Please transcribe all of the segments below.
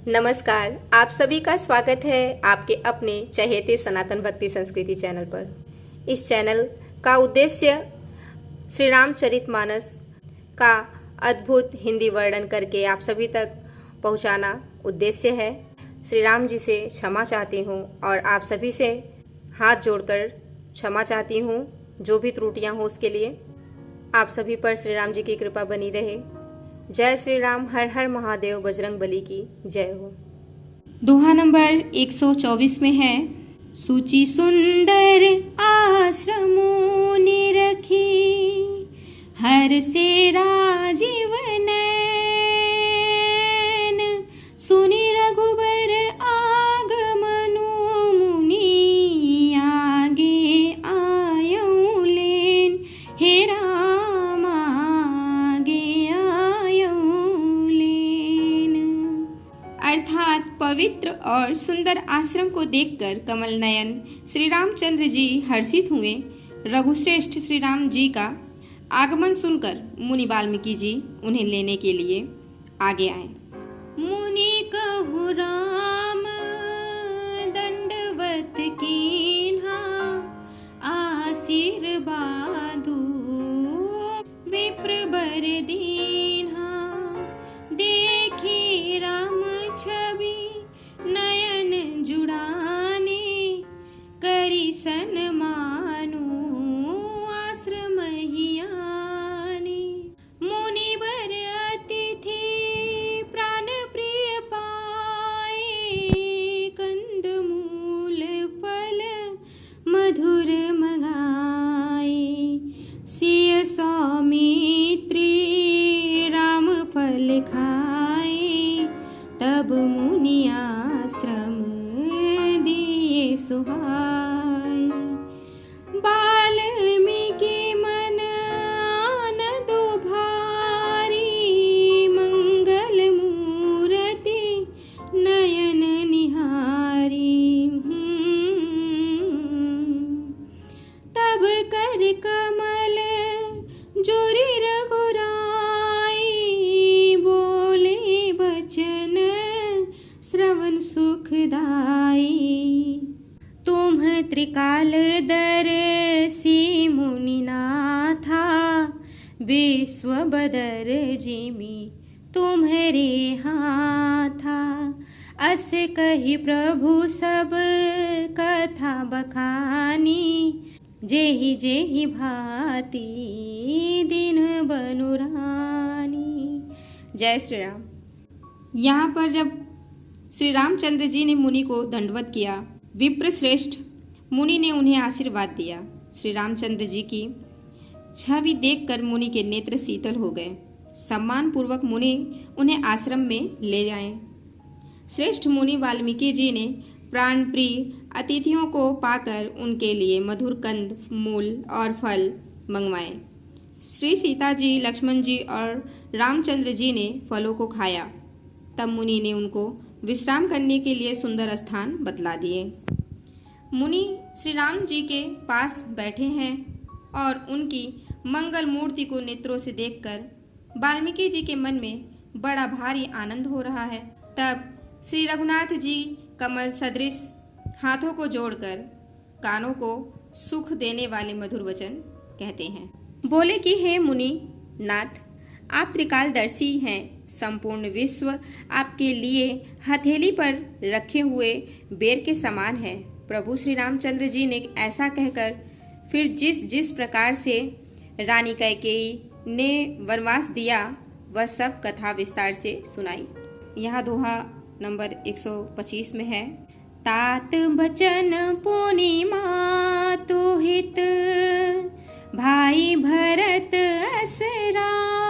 नमस्कार, आप सभी का स्वागत है आपके अपने चहेते सनातन भक्ति संस्कृति चैनल पर। इस चैनल का उद्देश्य श्री रामचरितमानस का अद्भुत हिंदी वर्णन करके आप सभी तक पहुंचाना उद्देश्य है। श्री राम जी से क्षमा चाहती हूं और आप सभी से हाथ जोड़कर क्षमा चाहती हूं, जो भी त्रुटियां हो उसके लिए। आप सभी पर श्री राम जी की कृपा बनी रहे। जय श्री राम, हर हर महादेव, बजरंग बली की जय हो। दोहा नंबर 124 में है, सूची सुंदर आश्रमों ने रखी, हर से राजीव नैन, सुनि रघुबर आगमनु, मुनि आगे आयऊ लेन, हे राम आगे आयऊ लेन। अर्थात पवित्र और सुंदर आश्रम को देखकर कमल नयन श्री रामचंद्र जी हर्षित हुए। रघुश्रेष्ठ श्री राम जी का आगमन सुनकर मुनि वाल्मीकि जी उन्हें लेने के लिए आगे आए। मुनि कहु राम दंडवत कीन्हा, आशीर्वादु विप्र बर दीन्हा, देखी राम छवि नयन जुड़ाने, करी सन्मानु आश्रम ही आने। मुनि बर अतिथि प्राण प्रिय पाए, कंद मूल फल मधुर मंगाए, सिय सौमित्री राम फल खाए, तब मुनि आश्रम दिए सुहाय। वाल्मीकि मन आनंद भारी, मंगल मूरति नयन निहारी। तब कर कमल जोरी रघुराई, बोले बचन श्रवण सुखदाई। तुम त्रिकाल दर्शी मुनि नाथा, विश्व बदर जिमि तुम्हारे हाथा। अस कही प्रभु सब कथा बखानी, जेहि जेहि भांति दिन बनु रानी। जय श्री राम। यहाँ पर जब श्री रामचंद्र जी ने मुनि को दंडवत किया, विप्र श्रेष्ठ मुनि ने उन्हें आशीर्वाद दिया। श्री रामचंद्र जी की छवि देखकर मुनि के नेत्र शीतल हो गए। सम्मान पूर्वक मुनि उन्हें आश्रम में ले आए। श्रेष्ठ मुनि वाल्मीकि जी ने प्राण प्रिय अतिथियों को पाकर उनके लिए मधुर कंद मूल और फल मंगवाए। श्री सीता जी, लक्ष्मण जी और रामचंद्र जी ने फलों को खाया। तब मुनि ने उनको विश्राम करने के लिए सुंदर स्थान बतला दिए। मुनि श्री राम जी के पास बैठे हैं और उनकी मंगल मूर्ति को नेत्रों से देखकर वाल्मीकि जी के मन में बड़ा भारी आनंद हो रहा है। तब श्री रघुनाथ जी कमल सदृश हाथों को जोड़कर कानों को सुख देने वाले मधुर वचन कहते हैं। बोले कि हे मुनि नाथ, आप त्रिकालदर्शी हैं। संपूर्ण विश्व आपके लिए हथेली पर रखे हुए बेर के समान है। प्रभु श्री रामचंद्र जी ने ऐसा कहकर फिर जिस जिस प्रकार से रानी कैकेयी ने वनवास दिया, वह सब कथा विस्तार से सुनाई। यहाँ दोहा नंबर 125 में है, तात बचन पुनि मातु हित, भाई भरत अस राव,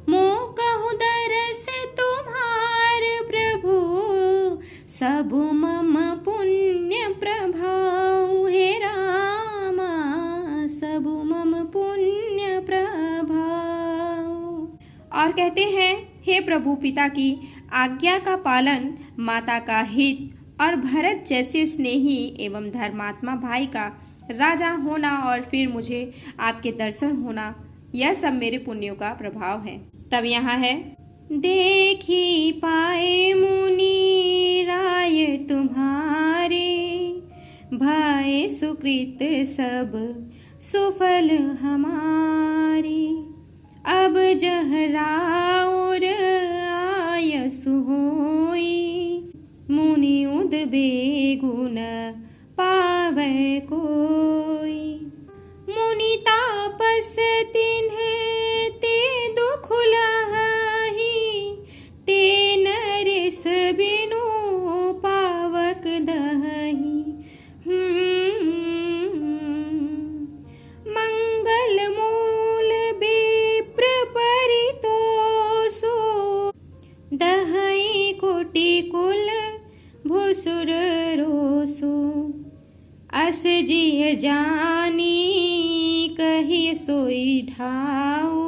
मोह कहु दरस तुम्हार प्रभु, सब मम पुण्य प्रभाव। हे रामा सब मम पुण्य प्रभाव। और कहते हैं, हे प्रभु, पिता की आज्ञा का पालन, माता का हित और भरत जैसे स्नेही एवं धर्मात्मा भाई का राजा होना और फिर मुझे आपके दर्शन होना, यह सब मेरे पुण्यों का प्रभाव है। तब यहाँ है, देखी पाए मुनि राय तुम्हारे, भय सुकृत सब सुफल हमारे। अब जहराउर आयसु होई, मुनि उद बेगुन पावै कोई। मुनि तापस तिन्ह ते दुख लहहि, ते नरेश बिनु पावक दहहि। मंगल मूल विप्र परितोषो, दहई कोटि कुल भुसुर रोसो। अस जिय जानी कहि सोई ढाओ,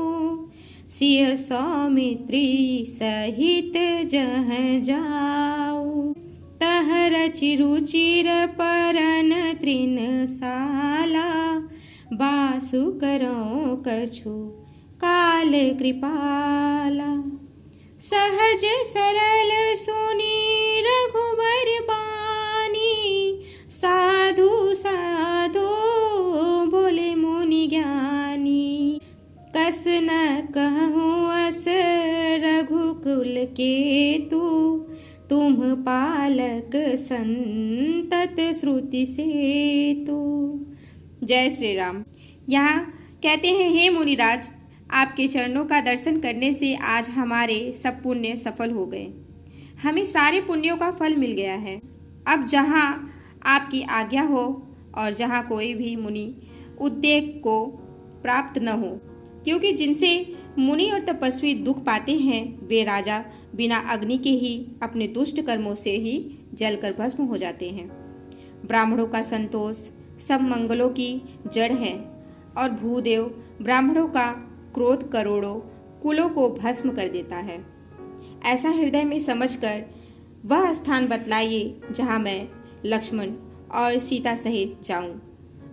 सिय सौमित्री सहित जह जाओ। तह रचि रुचिर परन तृणशाला, बासु करौ कछु काल कृपाला। सहज सरल सुनि रघुबर बानी, साधु साधु बोले मुनि ज्ञानी। कस न कहूँ अस रघुकुल केतु, तुम पालक संतत श्रुति सेतु। जय श्री राम। यहाँ कहते हैं, हे मुनिराज, आपके चरणों का दर्शन करने से आज हमारे सब पुण्य सफल हो गए। हमें सारे पुण्यों का फल मिल गया है। अब जहाँ आपकी आज्ञा हो और जहाँ कोई भी मुनि उद्वेग को प्राप्त न हो, क्योंकि जिनसे मुनि और तपस्वी दुख पाते हैं वे राजा बिना अग्नि के ही अपने दुष्ट कर्मों से ही जलकर भस्म हो जाते हैं। ब्राह्मणों का संतोष सब मंगलों की जड़ है और भूदेव ब्राह्मणों का क्रोध करोड़ों कुलों को भस्म कर देता है। ऐसा हृदय में समझकर वह स्थान बतलाइए जहाँ मैं लक्ष्मण और सीता सहित जाऊं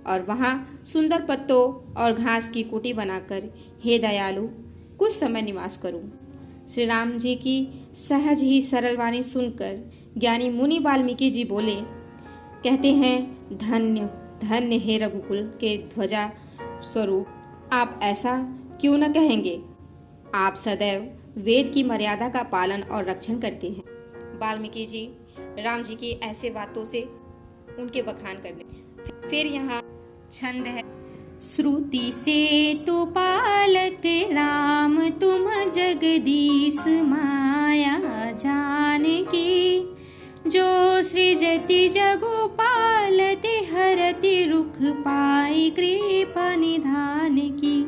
और वहाँ सुंदर पत्तों और घास की कुटी बनाकर हे दयालु कुछ समय निवास करूं। श्री राम जी की सहज ही सरल वाणी सुनकर ज्ञानी मुनि वाल्मीकि जी बोले, कहते हैं, धन्य धन्य हे रघुकुल के ध्वजा स्वरूप, आप ऐसा क्यों न कहेंगे। आप सदैव वेद की मर्यादा का पालन और रक्षण करते हैं। वाल्मीकि जी राम जी की ऐसे बातों से उनके बखान करने। फिर यहाँ छंद है, श्रुति से तो पालक राम तुम जगदीश माया जान की, जो सृजति जगु पालति हरति रुख पाई कृपा निधान की।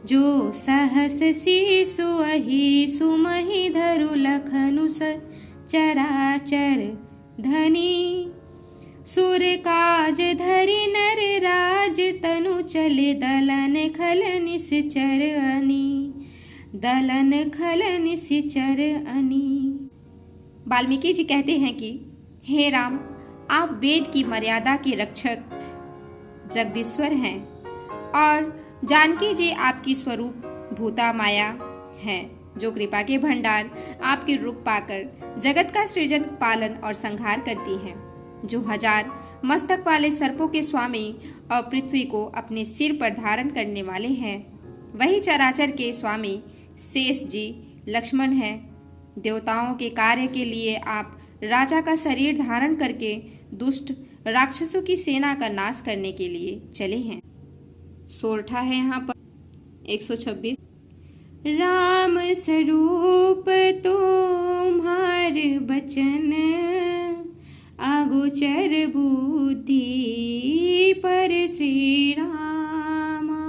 जो सहस शीशु अहि सुमहि धरु लखनु चराचर धनी, सुर काज धरि नर राज तनु चले दलन खल निश्चर अनी, दलन खल निश्चर अनी। वाल्मीकि जी कहते हैं कि हे राम, आप वेद की मर्यादा के रक्षक जगदीश्वर हैं और जानकी जी आपकी स्वरूप भूता माया हैं, जो कृपा के भंडार आपके रूप पाकर जगत का सृजन पालन और संहार करती हैं, जो 1000 मस्तक वाले सर्पों के स्वामी और पृथ्वी को अपने सिर पर धारण करने वाले हैं। वही चराचर के स्वामी शेष जी लक्ष्मण हैं। देवताओं के कार्य के लिए आप राजा का शरीर धारण करके दुष्ट राक्षसों की सेना का नाश करने के लिए चले हैं। सोरठा है यहाँ पर 126। राम स्वरूप तुम्हार बचन, अगोचर बुद्धि पर श्री रामा।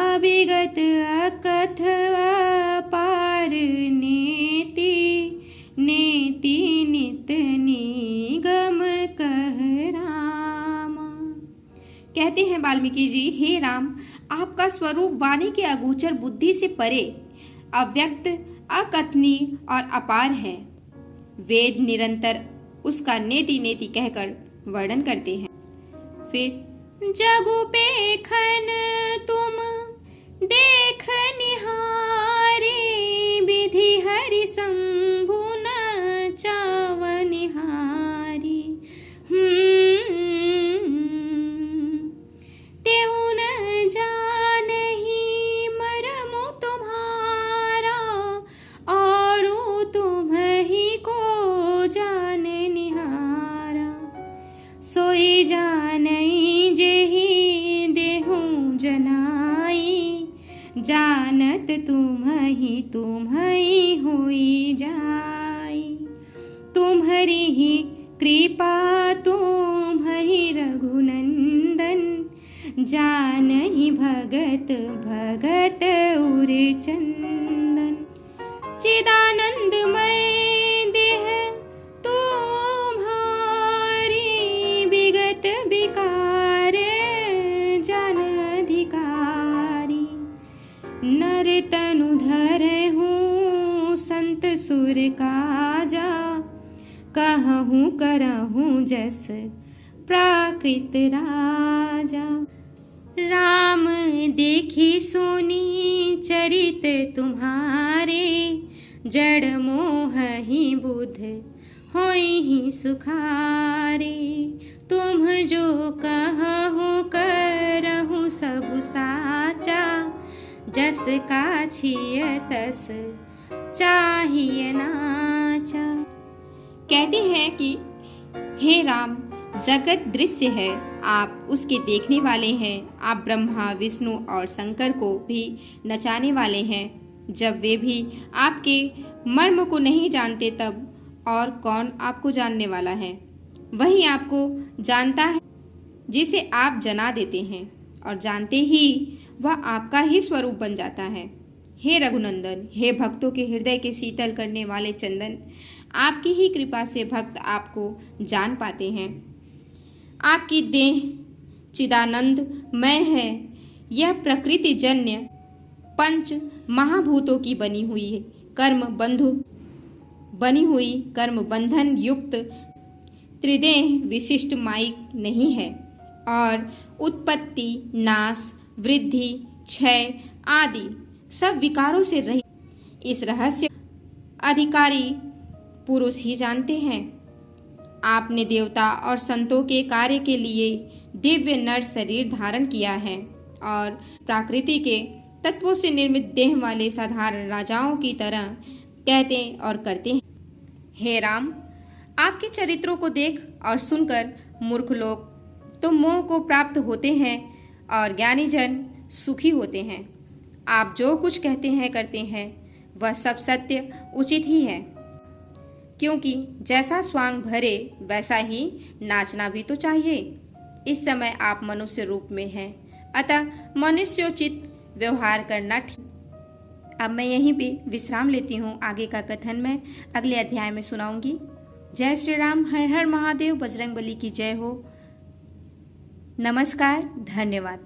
अभिगत अकथ अपार नेति, नेति नित निगम कह रामा। कहते हैं वाल्मीकि जी, हे राम, आपका स्वरूप वाणी के अगोचर बुद्धि से परे, अव्यक्त, अकथनीय और अपार है। वेद निरंतर उसका नेति नेति कहकर वर्णन करते हैं। फिर जगु पेखन तुम देख निहारे, विधि है तुम्हई होई जाई। तुम्हारी ही कृपा तुम्हई रघुनंदन, जानहि भगत भगत उर चंदन। चिदानंदमय देह तुम्हारी, विगत विकार जन अधिकारी। नर तनु धरहूँ संत सुर काजा, कहूँ करहूँ जस प्राकृत राजा। राम देखी सुनी चरित तुम्हारे, जड़ मोह ही बुध होई ही सुखारे। तुम जो कहूँ करहूँ सब साचा, जस का छिय तस चाहिए नाचा। कहते हैं कि हे राम, जगत दृश्य है, आप उसके देखने वाले हैं। आप ब्रह्मा विष्णु और शंकर को भी नचाने वाले हैं। जब वे भी आपके मर्म को नहीं जानते तब और कौन आपको जानने वाला है। वही आपको जानता है जिसे आप जना देते हैं, और जानते ही वह आपका ही स्वरूप बन जाता है। हे रघुनंदन, हे भक्तों के हृदय के शीतल करने वाले चंदन, आपकी ही कृपा से भक्त आपको जान पाते हैं। आपकी देह चिदानंदमय है। यह प्रकृति जन्य पंच महाभूतों की बनी हुई कर्म बंधन युक्त त्रिदेह विशिष्ट माइक नहीं है, और उत्पत्ति नाश वृद्धि क्षय आदि सब विकारों से रहित इस रहस्य अधिकारी पुरुष ही जानते हैं। आपने देवता और संतों के कार्य के लिए दिव्य नर शरीर धारण किया है, और प्रकृति के तत्वों से निर्मित देह वाले साधारण राजाओं की तरह कहते और करते हैं। हे राम, आपके चरित्रों को देख और सुनकर मूर्ख लोग तो मोह को प्राप्त होते हैं, और ज्ञानी जन सुखी होते हैं। आप जो कुछ कहते हैं करते हैं वह सब सत्य उचित ही है, क्योंकि जैसा स्वांग भरे वैसा ही नाचना भी तो चाहिए। इस समय आप मनुष्य रूप में हैं, अतः मनुष्योचित व्यवहार करना ठीक। अब मैं यहीं पे विश्राम लेती हूँ। आगे का कथन मैं अगले अध्याय में सुनाऊंगी। जय श्री राम, हर हर महादेव, बजरंगबली की जय हो। नमस्कार, धन्यवाद।